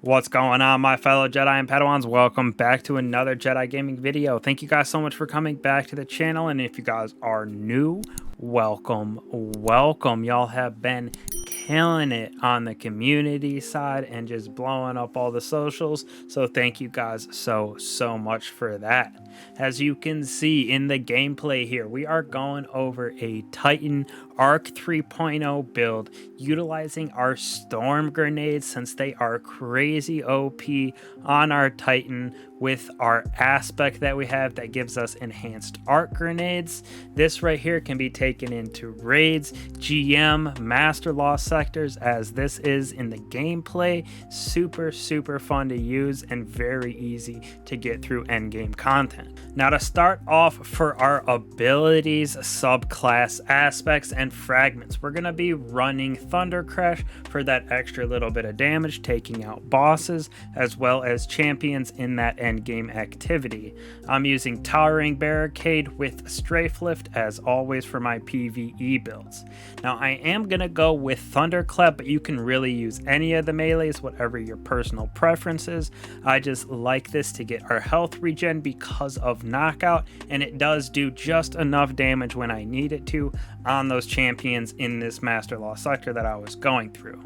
What's going on, my fellow Jedi and Padawans? Welcome back to another Jedi gaming video. Thank you guys so much for coming back to the channel, and if you guys are new, welcome. Y'all have been killing it on the community side and just blowing up all the socials, so thank you guys so much for that. As you can see in the gameplay here, we are going over a Titan Arc 3.0 build utilizing our Strom Grenades, since they are crazy OP on our Titan, with our aspect that we have that gives us enhanced arc grenades. This right here can be taken into raids, GM, master law sectors, as this is in the gameplay. Super fun to use and very easy to get through endgame content. Now, to start off, for our abilities, subclass aspects, and fragments, we're going to be running Thunder Crash for that extra little bit of damage, taking out bosses as well as champions in that endgame activity. I'm using Towering Barricade with Strafe Lift as always for my PvE builds. Now, I am going to go with Thunderclap, but you can really use any of the melees, whatever your personal preference is. I just like this to get our health regen because of knockout, and it does do just enough damage when I need it to on those champions in this master law sector that I was going through.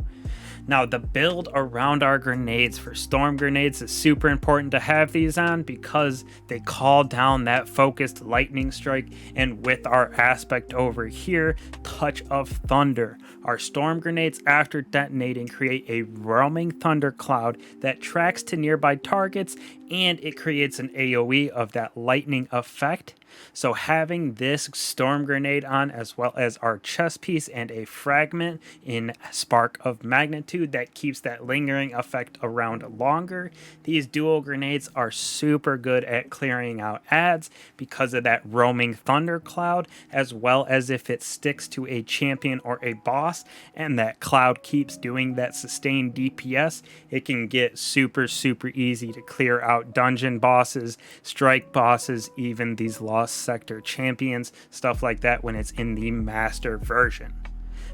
Now, the build around our grenades for Strom Grenades is super important to have these on because they call down that focused lightning strike, and with our aspect over here, Touch of Thunder, our Strom Grenades after detonating create a roaming thunder cloud that tracks to nearby targets, and it creates an AoE of that lightning effect. So having this Strom Grenade on, as well as our chest piece and a fragment in Spark of Magnitude that keeps that lingering effect around longer, these dual grenades are super good at clearing out adds because of that roaming thunder cloud, as well as if it sticks to a champion or a boss and that cloud keeps doing that sustained DPS, it can get super easy to clear out dungeon bosses, strike bosses, even these lost sector champions, stuff like that when it's in the master version.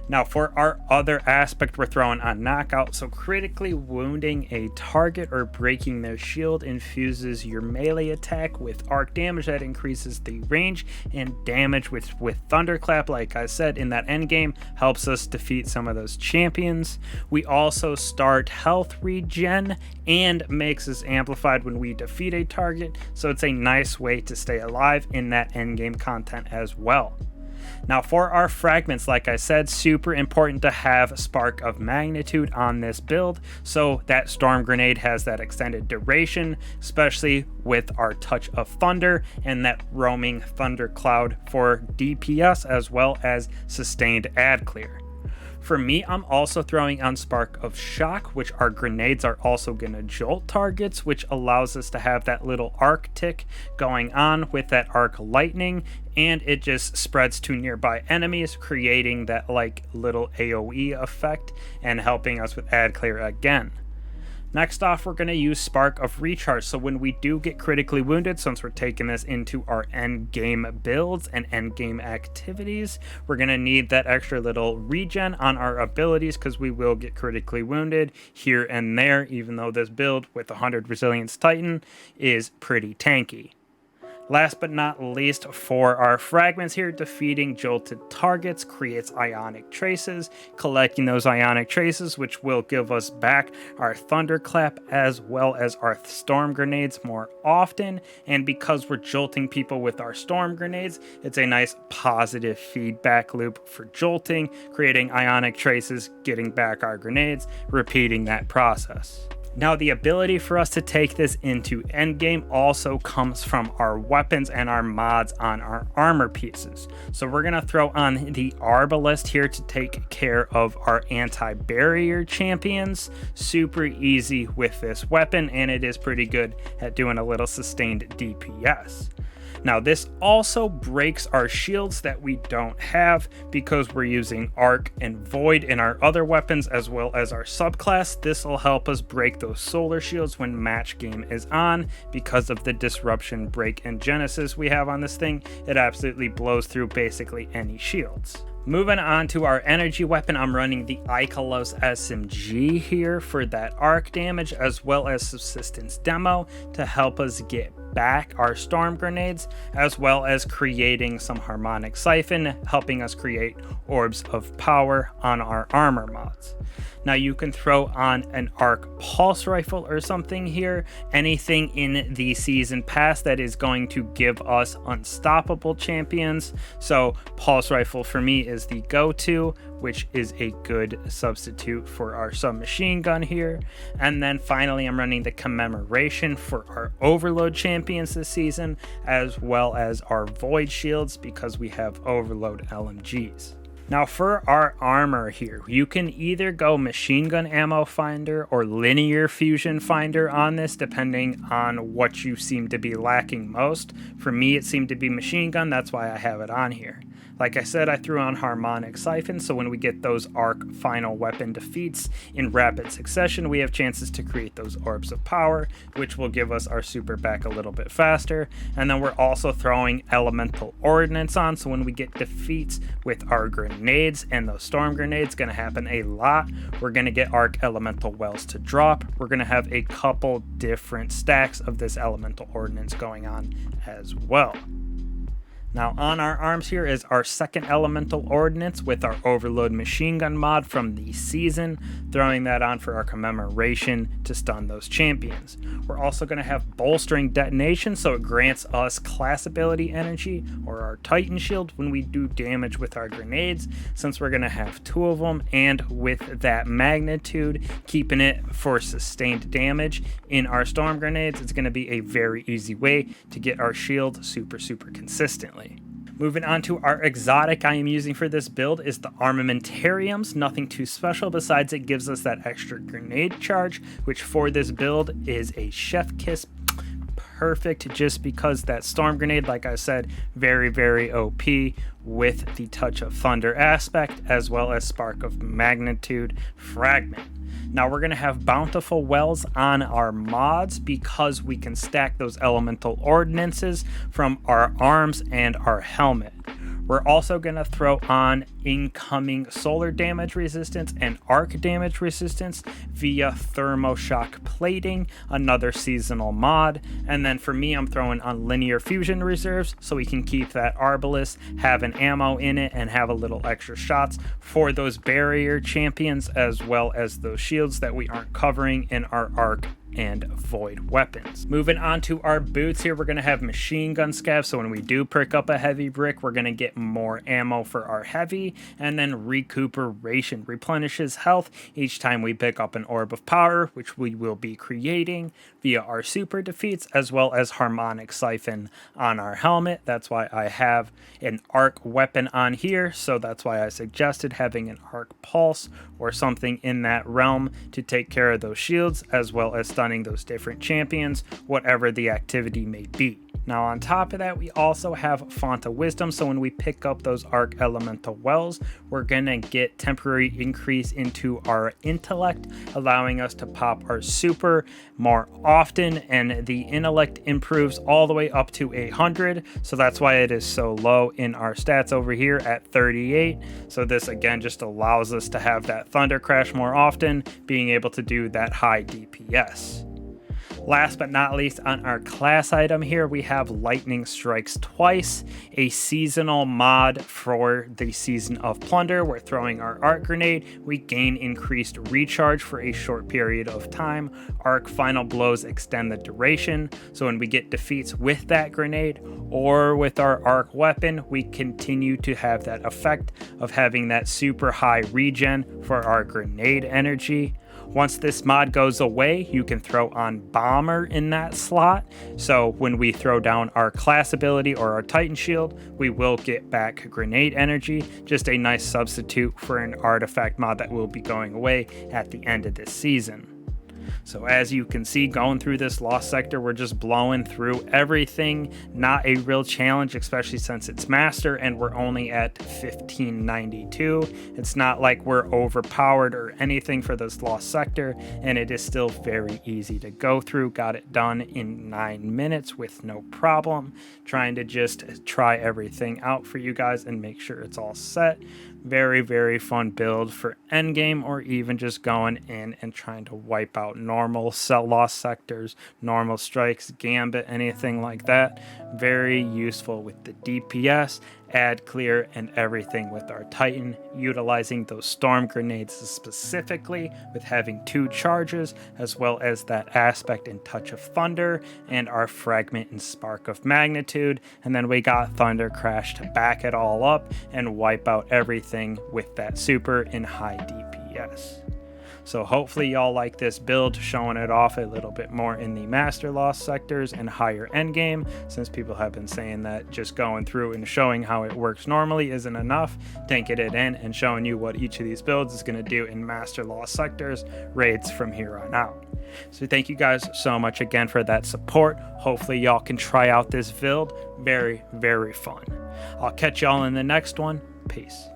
Now, for our other aspect, we're throwing on knockout, so critically wounding a target or breaking their shield infuses your melee attack with arc damage that increases the range and damage, with Thunderclap, like I said, in that end game helps us defeat some of those champions. We also start health regen and makes us amplified when we defeat a target, so it's a nice way to stay alive in that end game content as well. Now, for our fragments, like I said, super important to have Spark of Magnitude on this build, so that Strom Grenade has that extended duration, especially with our Touch of Thunder and that roaming thunder cloud for DPS, as well as sustained ad clear. For me, I'm also throwing on Spark of Shock, which our grenades are also going to jolt targets, which allows us to have that little arc tick going on with that arc lightning, and it just spreads to nearby enemies, creating that like little AoE effect and helping us with ad clear again. Next off, we're going to use Spark of Recharge, so when we do get critically wounded, since we're taking this into our end game builds and end game activities, we're going to need that extra little regen on our abilities because we will get critically wounded here and there, even though this build with 100 Resilience Titan is pretty tanky. Last but not least, for our fragments here, defeating jolted targets creates ionic traces. Collecting those ionic traces, which will give us back our Thunderclap as well as our Strom Grenades more often. And because we're jolting people with our Strom Grenades, it's a nice positive feedback loop for jolting, creating ionic traces, getting back our grenades, repeating that process. Now, the ability for us to take this into endgame also comes from our weapons and our mods on our armor pieces. So we're going to throw on the Arbalest here to take care of our anti-barrier champions. Super easy with this weapon, and it is pretty good at doing a little sustained DPS. Now this also breaks our shields that we don't have because we're using Arc and Void in our other weapons as well as our subclass. This will help us break those solar shields when match game is on because of the disruption, break, and genesis we have on this thing. It absolutely blows through basically any shields. Moving on to our energy weapon, I'm running the Ikelos SMG here for that arc damage as well as subsistence demo to help us get back our Strom Grenades, as well as creating some harmonic siphon, helping us create orbs of power on our armor mods. Now you can throw on an arc pulse rifle or something here, anything in the season pass that is going to give us unstoppable champions. So pulse rifle for me is the go-to, which is a good substitute for our submachine gun here. And then finally I'm running the commemoration for our overload champions this season, as well as our void shields because we have overload LMGs. Now for our armor here, you can either go machine gun ammo finder or linear fusion finder on this, depending on what you seem to be lacking most. For me, it seemed to be machine gun, that's why I have it on here. Like I said, I threw on harmonic siphon, so when we get those arc final weapon defeats in rapid succession, we have chances to create those orbs of power, which will give us our super back a little bit faster. And then we're also throwing elemental ordnance on, so when we get defeats with our grenades, and those storm grenades gonna happen a lot, we're gonna get arc elemental wells to drop. We're gonna have a couple different stacks of this elemental ordnance going on as well. Now on our arms here is our second elemental ordnance with our overload machine gun mod from the season, throwing that on for our commemoration to stun those champions. We're also going to have bolstering detonation, so it grants us class ability energy or our Titan shield when we do damage with our grenades, since we're going to have two of them, and with that magnitude, keeping it for sustained damage in our storm grenades, it's going to be a very easy way to get our shield super consistently. Moving on to our exotic I am using for this build is the Armamentariums. Nothing too special besides it gives us that extra grenade charge, which for this build is a chef kiss. Perfect, just because that storm grenade, like I said, very OP with the touch of thunder aspect as well as spark of magnitude fragment. Now we're going to have bountiful wells on our mods because we can stack those elemental ordinances from our arms and our helmet. We're also going to throw on incoming solar damage resistance and arc damage resistance via thermoshock plating, another seasonal mod. And then for me, I'm throwing on linear fusion reserves so we can keep that Arbalest, have an ammo in it, and have a little extra shots for those barrier champions as well as those shields that we aren't covering in our arc and void weapons. Moving on to our boots here, we're going to have machine gun scavs, so when we do pick up a heavy brick, we're going to get more ammo for our heavy, and then recuperation replenishes health each time we pick up an orb of power, which we will be creating via our super defeats, as well as harmonic siphon on our helmet. That's why I have an arc weapon on here, so that's why I suggested having an arc pulse or something in that realm to take care of those shields, as well as stunning those different champions, whatever the activity may be. Now on top of that, we also have Font of Wisdom, so when we pick up those Arc Elemental Wells, we're gonna get temporary increase into our intellect, allowing us to pop our super more often, and the intellect improves all the way up to 100, so that's why it is so low in our stats over here at 38. So this again just allows us to have that Thunder Crash more often, being able to do that high DPS. Last but not least, on our class item here, we have Lightning Strikes Twice, a seasonal mod for the season of Plunder. We're throwing our Arc Grenade. We gain increased recharge for a short period of time. Arc Final Blows extend the duration, so when we get defeats with that grenade or with our Arc weapon, we continue to have that effect of having that super high regen for our grenade energy. Once this mod goes away, you can throw on Bomber in that slot. So when we throw down our class ability or our Titan shield, we will get back grenade energy. Just a nice substitute for an artifact mod that will be going away at the end of this season. So as you can see, going through this lost sector, we're just blowing through everything. Not a real challenge, especially since it's master and we're only at 1592. It's not like we're overpowered or anything for this lost sector, and it is still very easy to go through. Got it done in 9 minutes with no problem. Trying to just try everything out for you guys and make sure it's all set. Very, very fun build for endgame, or even just going in and trying to wipe out normal lost sectors, normal strikes, gambit, anything like that. Very useful with the DPS, add clear, and everything with our Titan, utilizing those Strom Grenades specifically with having 2 charges, as well as that aspect and touch of Thunder, and our Fragment and Spark of Magnitude. And then we got Thunder Crash to back it all up and wipe out everything with that super in high DPS. So hopefully y'all like this build, showing it off a little bit more in the master lost sectors and higher endgame, since people have been saying that just going through and showing how it works normally isn't enough. Tanking it in and showing you what each of these builds is going to do in master lost sectors raids from here on out. So thank you guys so much again for that support. Hopefully y'all can try out this build. Very, very fun. I'll catch y'all in the next one. Peace.